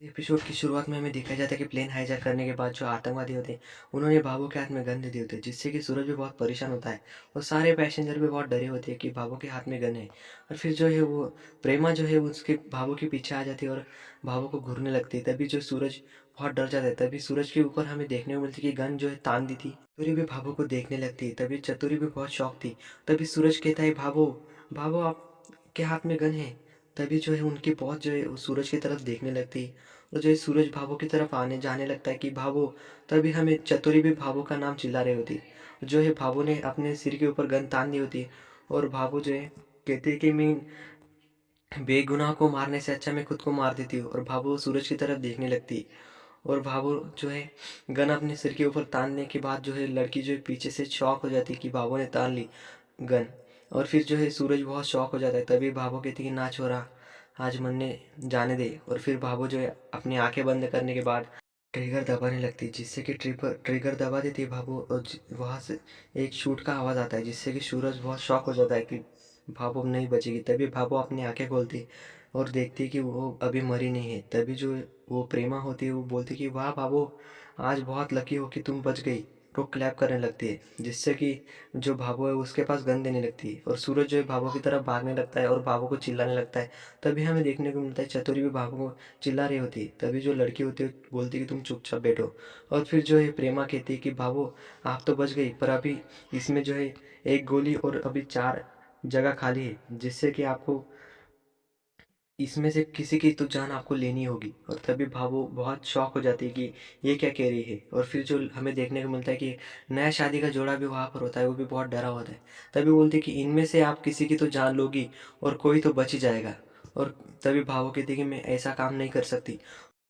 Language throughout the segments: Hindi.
एपिसोड की शुरुआत में हमें दिखाया जाता है कि प्लेन हाईजैक करने के बाद जो आतंकवादी होते हैं, उन्होंने बाबू के हाथ में गन दे दी होती है, जिससे कि सूरज भी बहुत परेशान होता है और सारे पैसेंजर भी बहुत डरे होते हैं कि बाबू के हाथ में गन है। और फिर जो है वो प्रेमा जो है उसके बाबू के पीछे आ जाती है और बाबू को घूरने लगती है। तभी जो सूरज बहुत डर जाता है। तभी सूरज के ऊपर हमें देखने को मिलती है कि गन जो है तान दी थी। चतुरी भी बाबू को देखने लगती है। तभी चतुरी भी बहुत शौक थी। तभी सूरज कहता है, बाबू बाबू आपके हाथ में गन है। तभी जो है उनकी पहुंच जो है वो सूरज की तरफ देखने लगती है। और जो है सूरज भाभो की तरफ आने जाने लगता है कि भाभो। तभी हमें चतुरी भी भाभो का नाम चिल्ला रही होती। जो है भाभो ने अपने सिर के ऊपर गन तान दी होती। और भाभो जो है कहते हैं कि मैं बेगुनाह को मारने से अच्छा मैं खुद को मार देती हूँ। और भाभो सूरज की तरफ देखने लगती। और भाभो जो है गन अपने सिर के ऊपर तानने के बाद जो है लड़की जो है पीछे से शॉक हो जाती है कि भाभो ने तान ली गन। और फिर जो है सूरज बहुत शॉक हो जाता है। तभी भाभो कहती है कि ना छोरा, आज मरने जाने दे। और फिर भाभो जो है अपनी आंखें बंद करने के बाद ट्रिगर दबाने लगती है, जिससे कि ट्रिपर ट्रिगर दबा देती है भाभो। और वहाँ से एक शूट का आवाज़ आता है, जिससे कि सूरज बहुत शॉक हो जाता है कि भाभो अब नहीं बचेगी। तभी भाभो अपनी आंखें खोलती और देखती कि वो अभी मरी नहीं है। तभी जो वो प्रेमा होती है वो बोलती कि वाह भाभो, आज बहुत लकी हो कि तुम बच गई। वो क्लैप करने लगती है, जिससे कि जो भाभो है उसके पास गन देने लगती है। और सूरज जो है भाभो की तरफ भागने लगता है और भाभो को चिल्लाने लगता है। तभी हमें देखने को मिलता है चतुरी भी भाभो को चिल्ला रही होती है। तभी जो लड़की होती है बोलती है कि तुम चुपचाप बैठो। और फिर जो है प्रेमा कहती है कि भाभो आप तो बच गई, पर अभी इसमें जो है एक गोली और अभी 4 जगह खाली है, जिससे कि आपको इसमें से किसी की तो जान आपको लेनी होगी। और तभी भावो बहुत शॉक हो जाती है कि ये क्या कह रही है। और फिर जो हमें देखने को मिलता है कि नया शादी का जोड़ा भी वहाँ पर होता है, वो भी बहुत डरा होता है। तभी बोलती है कि इनमें से आप किसी की तो जान लोगी और कोई तो बच ही जाएगा। और तभी भावो कहती है कि मैं ऐसा काम नहीं कर सकती।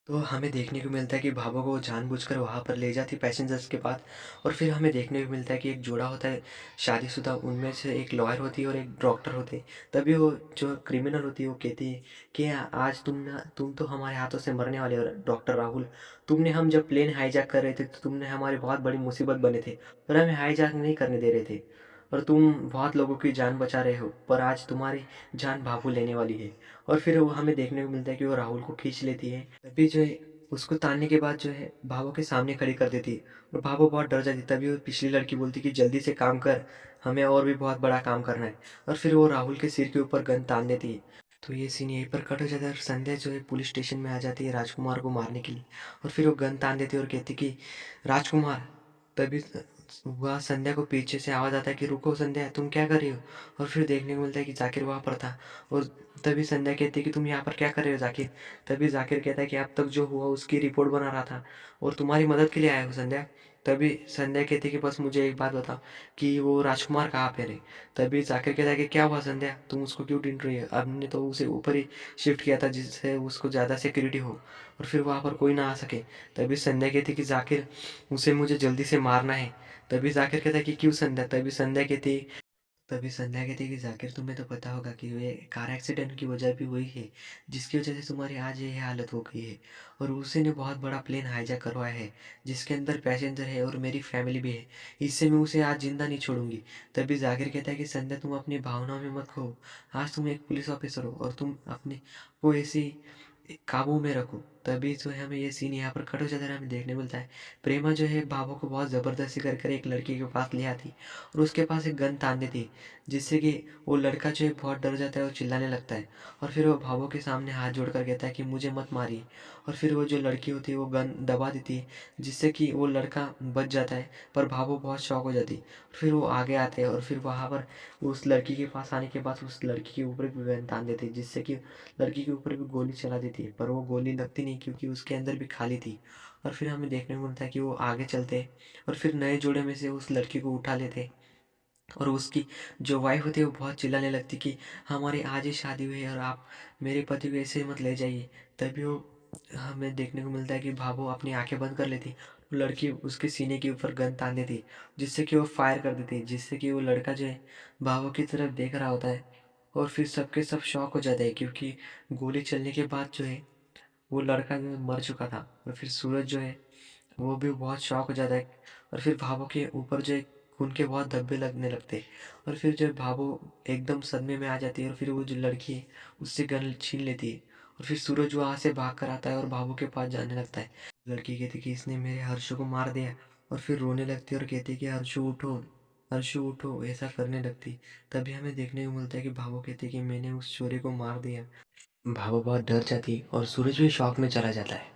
तो हमें देखने को मिलता है कि भाभो को वो जानबूझकर वहाँ पर ले जाती पैसेंजर्स के पास। और फिर हमें देखने को मिलता है कि एक जोड़ा होता है शादीशुदा, उनमें से एक लॉयर होती है और एक डॉक्टर होते हैं। तभी वो जो क्रिमिनल होती है वो कहती है कि आज तुम तो हमारे हाथों से मरने वाले हो डॉक्टर राहुल। तुमने हम जब प्लेन हाईजैक कर रहे थे तो तुमने हमारे बहुत बड़ी मुसीबत बने थे, पर हमें हाईजैक नहीं करने दे रहे थे। और तुम बहुत लोगों की जान बचा रहे हो, पर आज तुम्हारी जान भाभू लेने वाली है। और फिर वो हमें देखने को मिलता है कि वो राहुल को खींच लेती है। तभी जो है उसको तानने के बाद जो है भाभो के सामने खड़ी कर देती है। और भाभो बहुत डर जाती है। तभी वो पिछली लड़की बोलती कि जल्दी से काम कर, हमें और भी बहुत बड़ा काम करना है। और फिर वो राहुल के सिर के ऊपर गन तान देती है। तो ये सीन यहीं पर कट हो जाता है और संध्या जो है पुलिस स्टेशन में आ जाती है राजकुमार को मारने के लिए। और फिर वो गन तान देती है और कहती कि राजकुमार। तभी वह संध्या को पीछे से आवाज़ आता है कि रुको संध्या, तुम क्या कर रही हो। और फिर देखने को मिलता है कि जाकिर वहाँ पर था। और तभी संध्या कहती है कि तुम यहाँ पर क्या कर रहे हो जाकिर। तभी जाकिर कहता है कि अब तक जो हुआ उसकी रिपोर्ट बना रहा था और तुम्हारी मदद के लिए आया हूँ संध्या। तभी संध्या कहती है कि बस मुझे एक बात बताओ कि वो राजकुमार कहाँ पे रहे। तभी जाकिर कहता है कि क्या हुआ संध्या, तुम उसको क्यों ढूंढ रही हो। हमने तो उसे ऊपर ही शिफ्ट किया था जिससे उसको ज़्यादा सिक्योरिटी हो और फिर वहाँ पर कोई ना आ सके। तभी संध्या कहती है कि जाकिर उसे मुझे जल्दी से मारना है। तभी जाकिर कहता है कि क्यों संध्या। तभी संध्या कहती है कि जाकिर तुम्हें तो पता होगा कि ये कार एक्सीडेंट की वजह भी वही है जिसकी वजह से तुम्हारी आज ये हालत हो गई है। और उसी ने बहुत बड़ा प्लेन हाईजैक करवाया है जिसके अंदर पैसेंजर है और मेरी फैमिली भी है। इससे मैं उसे आज जिंदा नहीं छोड़ूंगी। तभी जाकिर कहता है कि संध्या तुम अपनी भावनाओं में मत खो। आज तुम एक पुलिस ऑफिसर हो और तुम अपने को ऐसी काबू में रखो। तभी जो है हमें ये सीन यहाँ पर कट हो जाता है। हमें देखने मिलता है प्रेमा जो है बाबू को बहुत ज़बरदस्ती कर कर एक लड़की के पास ले आती और उसके पास एक गन तान देती, जिससे कि वो लड़का जो है बहुत डर जाता है और चिल्लाने लगता है। और फिर वो भावों के सामने हाथ जोड़कर कहता है कि मुझे मत मारिए। और फिर वो जो लड़की होती है वो गन दबा देती है, जिससे कि वो लड़का बच जाता है। पर भावो बहुत शौक हो जाती है। फिर वो आगे आते हैं और फिर वहाँ पर उस लड़की के पास आने के बाद उस लड़की के ऊपर भी गन तान देती है, जिससे कि लड़की के ऊपर भी गोली चला देती है। पर वो गोली लगती नहीं क्योंकि उसके अंदर भी खाली थी। और फिर हमें देखने को मिलता है कि वो आगे चलते हैं और फिर नए जोड़े में से उस लड़की को उठा लेते हैं। और उसकी जो वाइफ होती है वो बहुत चिल्लाने लगती कि हमारी आज ही शादी हुई है और आप मेरे पति को ऐसे ही मत ले जाइए। तभी वो हमें देखने को मिलता है कि भाभो अपनी आंखें बंद कर लेती। वो लड़की उसके सीने के ऊपर गन तान देती, जिससे कि वो फायर कर देती, जिससे कि वो लड़का जो है भाभो की तरफ देख रहा होता है। और फिर सबके सब शॉक हो जाते हैं क्योंकि गोली चलने के बाद जो है वो लड़का जो है मर चुका था। और फिर सूरज जो है वो भी बहुत शॉक हो जाता है। और फिर भाभो के ऊपर जो है खून के बहुत धब्बे लगने लगते हैं। और फिर जो है भाभो एकदम सदमे में आ जाती है और फिर वो जो लड़की है उससे गन छीन लेती है। और फिर सूरज वहाँ से भाग कर आता है और भावों के पास जाने लगता है। लड़की कहती है कि इसने मेरे हर्षु को मार दिया और फिर रोने लगती है और कहती है कि हर्षु उठो, ऐसा करने लगती। तभी हमें देखने को मिलता है कि भावो कहती है कि मैंने उस चोरी को मार दिया। भावो बहुत डर जाती है और सूरज भी शॉक में चला जाता है।